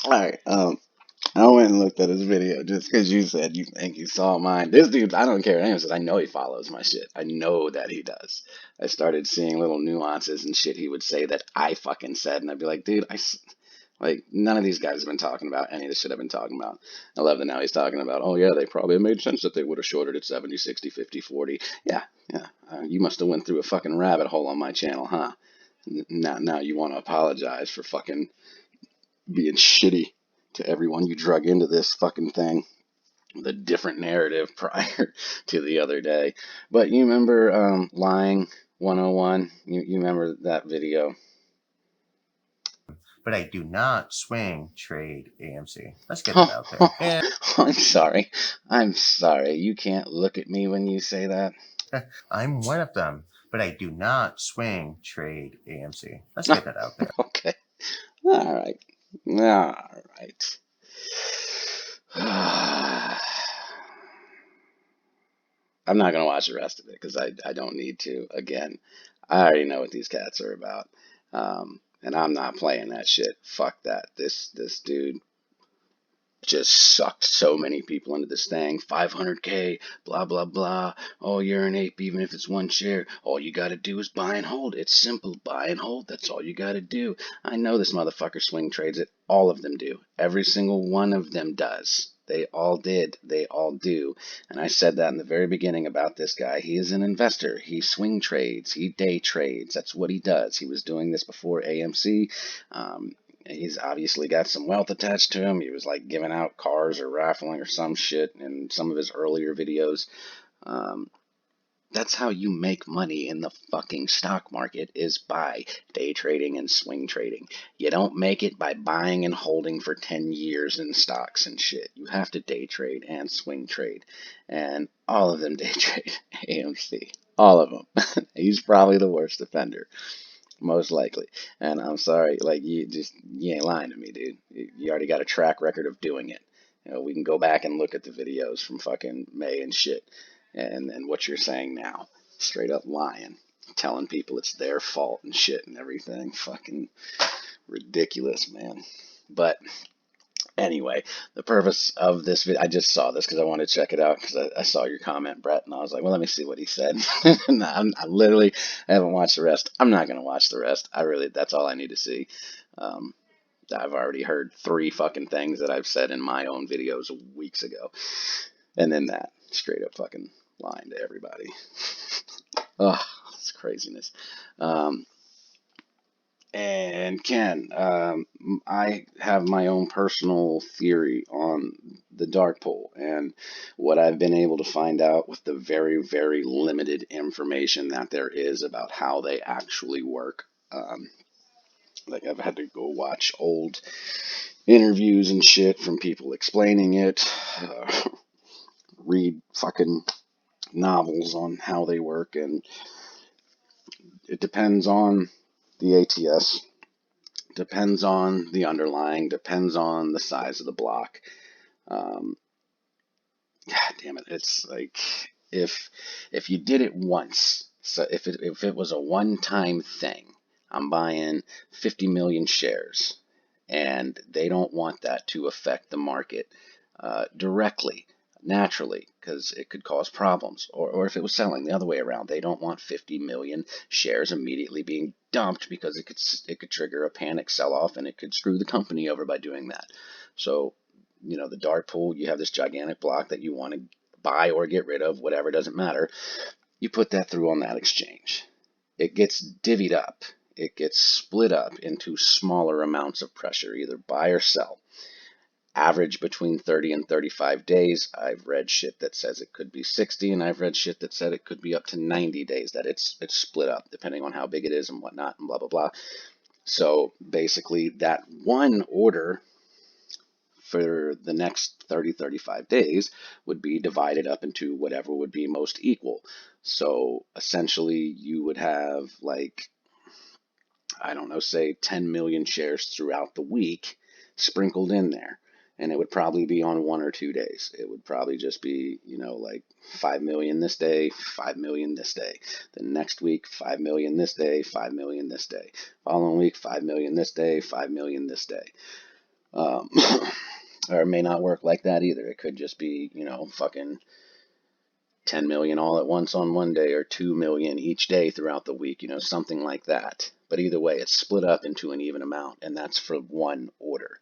All right. I went and looked at his video just because you said you think you saw mine. This dude, I don't care what anyone says. I know he follows my shit. I know that he does. I started seeing little nuances and shit he would say that I fucking said, and I'd be like, dude, like none of these guys have been talking about any of the shit I've been talking about. I love that now he's talking about, oh yeah, they probably made sense that they would have shorted it 70, 60, 50, 40. Yeah, yeah. You must have went through a fucking rabbit hole on my channel, huh? Now you want to apologize for fucking being shitty to everyone you drug into this fucking thing with a different narrative prior to the other day. But you remember Lying 101? You remember that video? But I do not swing trade AMC. Let's get that out there. And I'm sorry. I'm sorry. You can't look at me when you say that. I'm one of them. But I do not swing trade AMC. Let's get that out there. Okay. All right. All right. I'm not going to watch the rest of it because I don't need to. Again, I already know what these cats are about. And I'm not playing that shit. Fuck that. This dude just sucked so many people into this thing. 500K, blah, blah, blah. Oh, you're an ape, even if it's one share. All you got to do is buy and hold. It's simple. Buy and hold. That's all you got to do. I know this motherfucker swing trades it. All of them do. Every single one of them does. They all did. They all do. And I said that in the very beginning about this guy. He is an investor. He swing trades. He day trades. That's what he does. He was doing this before AMC. He's obviously got some wealth attached to him. He was like giving out cars or raffling or some shit in some of his earlier videos. Um, that's how you make money in the fucking stock market, is by day trading and swing trading. You don't make it by buying and holding for 10 years in stocks and shit. You have to day trade and swing trade. And all of them day trade AMC. All of them. He's probably the worst offender. Most likely. And I'm sorry, like you ain't lying to me, dude. You already got a track record of doing it. We can go back and look at the videos from fucking May and shit, and what you're saying now. Straight up lying, telling people it's their fault and shit and everything. Fucking ridiculous, man. But anyway, the purpose of this video, I just saw this because I wanted to check it out because I saw your comment, Brett, and I was like, well, let me see what he said. I haven't watched the rest. I'm not going to watch the rest. That's all I need to see. Um, I've already heard 3 fucking things that I've said in my own videos weeks ago. And then that, straight up fucking lying to everybody. Ugh, it's craziness. Um, And Ken, I have my own personal theory on the dark pool and what I've been able to find out with the very, very limited information that there is about how they actually work. Like I've had to go watch old interviews and shit from people explaining it, read fucking novels on how they work, and it depends on the ATS. Depends on the underlying, depends on the size of the block. Um, God damn it! It's like if if you did it once, so if it was a one-time thing, I'm buying 50 million shares, and they don't want that to affect the market directly, naturally, because it could cause problems. Or if it was selling the other way around, they don't want 50 million shares immediately being dumped because it could trigger a panic sell-off and it could screw the company over by doing that. So, the dark pool, you have this gigantic block that you want to buy or get rid of, whatever, doesn't matter. You put that through on that exchange. It gets divvied up. It gets split up into smaller amounts of pressure, either buy or sell. Average between 30 and 35 days. I've read shit that says it could be 60, and I've read shit that said it could be up to 90 days, that it's split up depending on how big it is and whatnot and blah, blah, blah. So basically that one order for the next 30, 35 days would be divided up into whatever would be most equal. So essentially you would have, like, I don't know, say 10 million shares throughout the week sprinkled in there. And it would probably be on 1 or 2 days. It would probably just be, like 5 million this day, 5 million this day. The next week, 5 million this day, 5 million this day. Following week, 5 million this day, 5 million this day. Um, or it may not work like that either. It could just be, fucking 10 million all at once on one day or 2 million each day throughout the week, something like that. But either way, it's split up into an even amount, and that's for one order.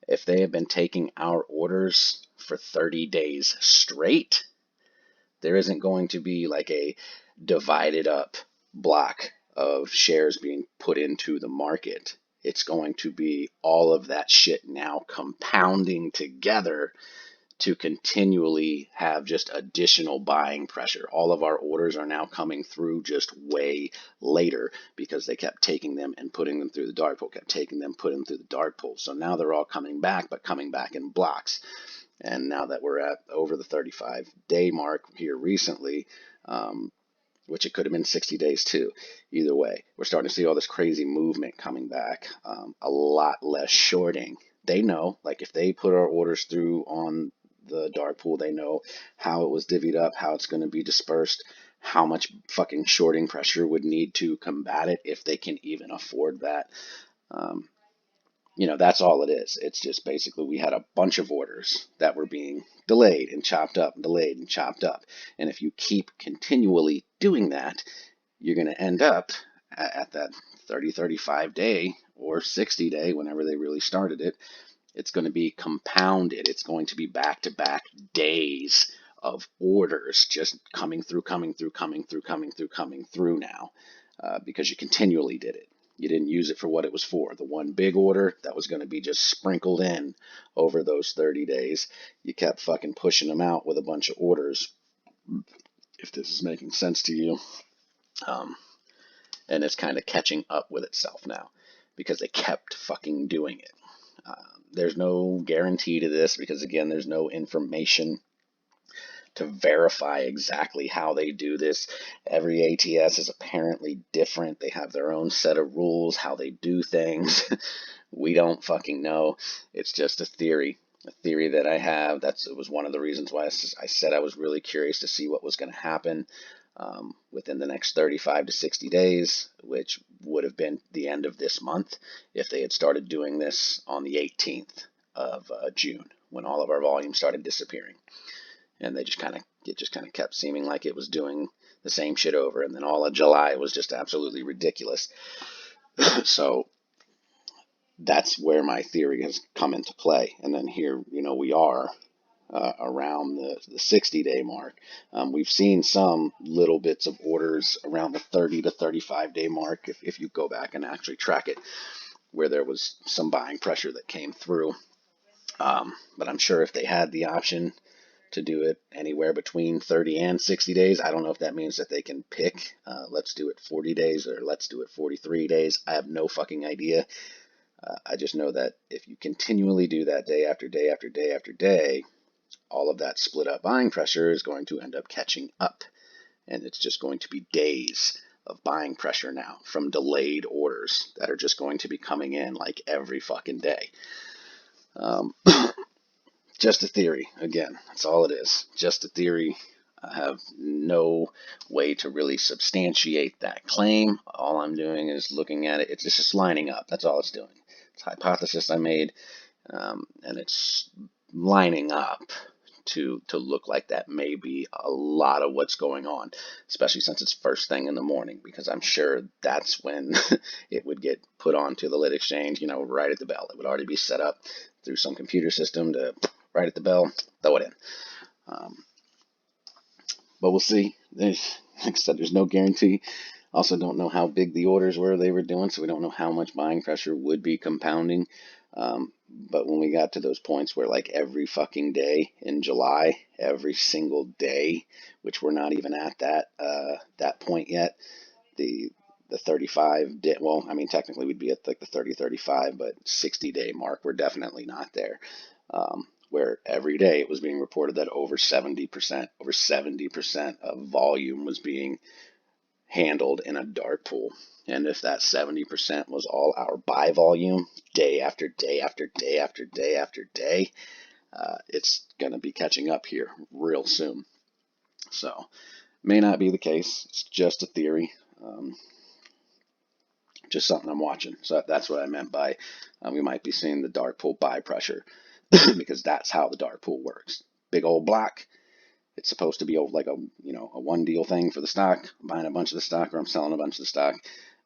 If they have been taking our orders for 30 days straight, there isn't going to be like a divided up block of shares being put into the market. It's going to be all of that shit now compounding together to continually have just additional buying pressure. All of our orders are now coming through just way later because they kept taking them and putting them through the dark pool, kept taking them, putting them through the dark pool. So now they're all coming back, but coming back in blocks. And now that we're at over the 35-day mark here recently, which it could have been 60 days too. Either way, we're starting to see all this crazy movement coming back, a lot less shorting. They know, like if they put our orders through on the dark pool, they know how it was divvied up, how it's going to be dispersed, how much fucking shorting pressure would need to combat it if they can even afford that. Um, that's all it is. It's just basically we had a bunch of orders that were being delayed and chopped up, and delayed and chopped up. And if you keep continually doing that, you're going to end up at that 30, 35 day or 60 day, whenever they really started it. It's going to be compounded. It's going to be back to back days of orders just coming through, coming through, coming through, coming through, coming through now, because you continually did it. You didn't use it for what it was for. The one big order that was going to be just sprinkled in over those 30 days, you kept fucking pushing them out with a bunch of orders, if this is making sense to you. Um, and it's kind of catching up with itself now because they kept fucking doing it. There's no guarantee to this because, again, there's no information to verify exactly how they do this. Every ATS is apparently different. They have their own set of rules, how they do things. We don't fucking know. It's just a theory that I have. It was one of the reasons why I said I was really curious to see what was going to happen within the next 35 to 60 days, which would have been the end of this month if they had started doing this on the 18th of June, when all of our volume started disappearing. And it just kind of kept seeming like it was doing the same shit over. And then all of July was just absolutely ridiculous. So that's where my theory has come into play. And then here, we are around the 60-day mark. We've seen some little bits of orders around the 30 to 35-day mark, if you go back and actually track it, where there was some buying pressure that came through. But I'm sure if they had the option to do it anywhere between 30 and 60 days. I don't know if that means that they can pick, let's do it 40 days or let's do it 43 days. I have no fucking idea. I just know that if you continually do that day after day after day after day, all of that split up buying pressure is going to end up catching up. And it's just going to be days of buying pressure now from delayed orders that are just going to be coming in like every fucking day. Just a theory. Again, that's all it is. Just a theory. I have no way to really substantiate that claim. All I'm doing is looking at it. It's just lining up. That's all it's doing. It's a hypothesis I made, and it's lining up to look like that may be a lot of what's going on, especially since it's first thing in the morning, because I'm sure that's when it would get put onto the lit exchange, right at the bell. It would already be set up through some computer system to right at the bell, throw it in. But we'll see. Like I said, there's no guarantee. Also don't know how big the orders were they were doing, so we don't know how much buying pressure would be compounding. But when we got to those points where like every fucking day in July, every single day, which we're not even at that point yet, the 35 day, well, I mean, technically we'd be at like the 30, 35, but 60-day mark, we're definitely not there. Where every day it was being reported that over 70% of volume was being handled in a dark pool. And if that 70% was all our buy volume, day after day after day after day after day, it's going to be catching up here real soon. So, may not be the case. It's just a theory. Just something I'm watching. So that's what I meant by we might be seeing the dark pool buy pressure because that's how the dark pool works. Big old block. It's supposed to be like a one deal thing for the stock. I'm buying a bunch of the stock or I'm selling a bunch of the stock.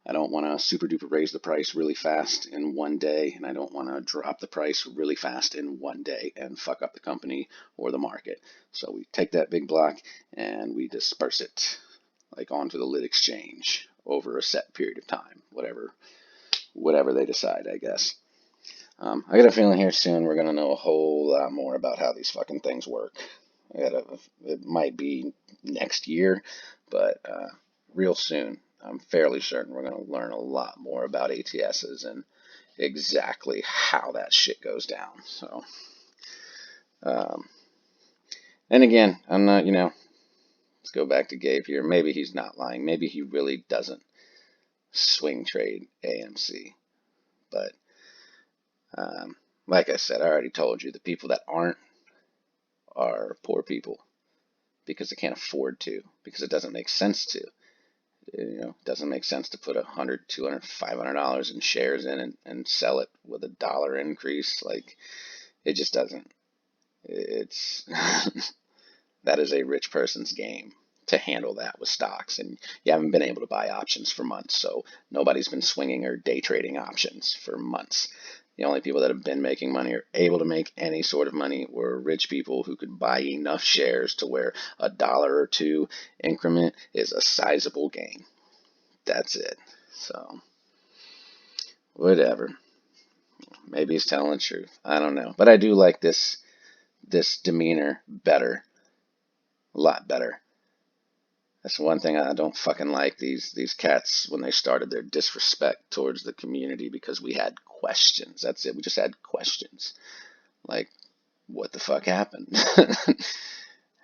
I don't want to super duper raise the price really fast in one day, and I don't want to drop the price really fast in one day and fuck up the company or the market. So we take that big block and we disperse it like onto the lit exchange over a set period of time, whatever they decide, I guess. I got a feeling here soon we're gonna know a whole lot more about how these fucking things work. It might be next year, but real soon, I'm fairly certain we're gonna learn a lot more about ATSs and exactly how that shit goes down. So, um, and again, I'm not, let's go back to Gabe here. Maybe he's not lying. Maybe he really doesn't swing trade AMC. But like I said, I already told you, the people that aren't are poor people because they can't afford to, because it doesn't make sense to. It doesn't make sense to put $100, $200, $500 in shares in and sell it with $1 increase. Like, it just doesn't. It's that is a rich person's game to handle that with stocks, and you haven't been able to buy options for months, so nobody's been swinging or day trading options for months. The only people that have been making money or able to make any sort of money were rich people who could buy enough shares to where $1 or $2 increment is a sizable gain. That's it. So, whatever. Maybe he's telling the truth. I don't know. But I do like this Demeanor better. A lot better. That's one thing I don't fucking like. These cats, when they started their disrespect towards the community because we had questions. That's it. We just had questions. Like, what the fuck happened?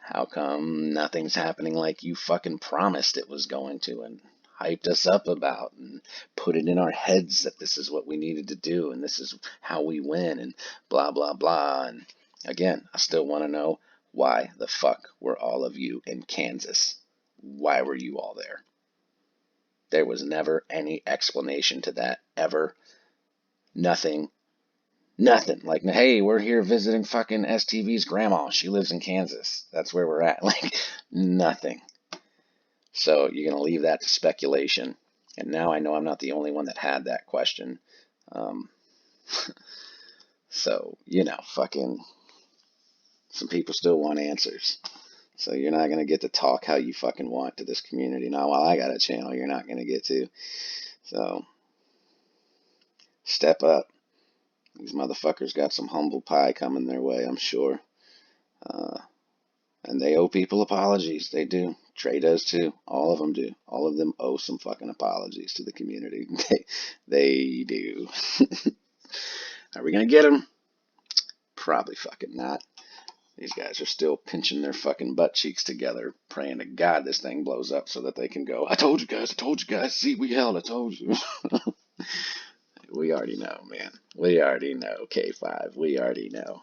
How come nothing's happening like you fucking promised it was going to and hyped us up about and put it in our heads that this is what we needed to do and this is how we win and blah, blah, blah. And again, I still want to know, why the fuck were all of you in Kansas? Why were you all there? There was never any explanation to that, ever. Nothing. Nothing. Like, hey, we're here visiting fucking STV's grandma. She lives in Kansas. That's where we're at. Like, nothing. So you're going to leave that to speculation. And now I know I'm not the only one that had that question. Um, so, fucking some people still want answers. So you're not going to get to talk how you fucking want to this community. Now, while I got a channel, you're not going to get to. So, step up. These motherfuckers got some humble pie coming their way, I'm sure. And they owe people apologies. They do. Trey does too. All of them do. All of them owe some fucking apologies to the community. They do. Are we going to get them? Probably fucking not. These guys are still pinching their fucking butt cheeks together, praying to God this thing blows up so that they can go, I told you guys, see, we held, I told you. We already know, man. We already know, K5. We already know.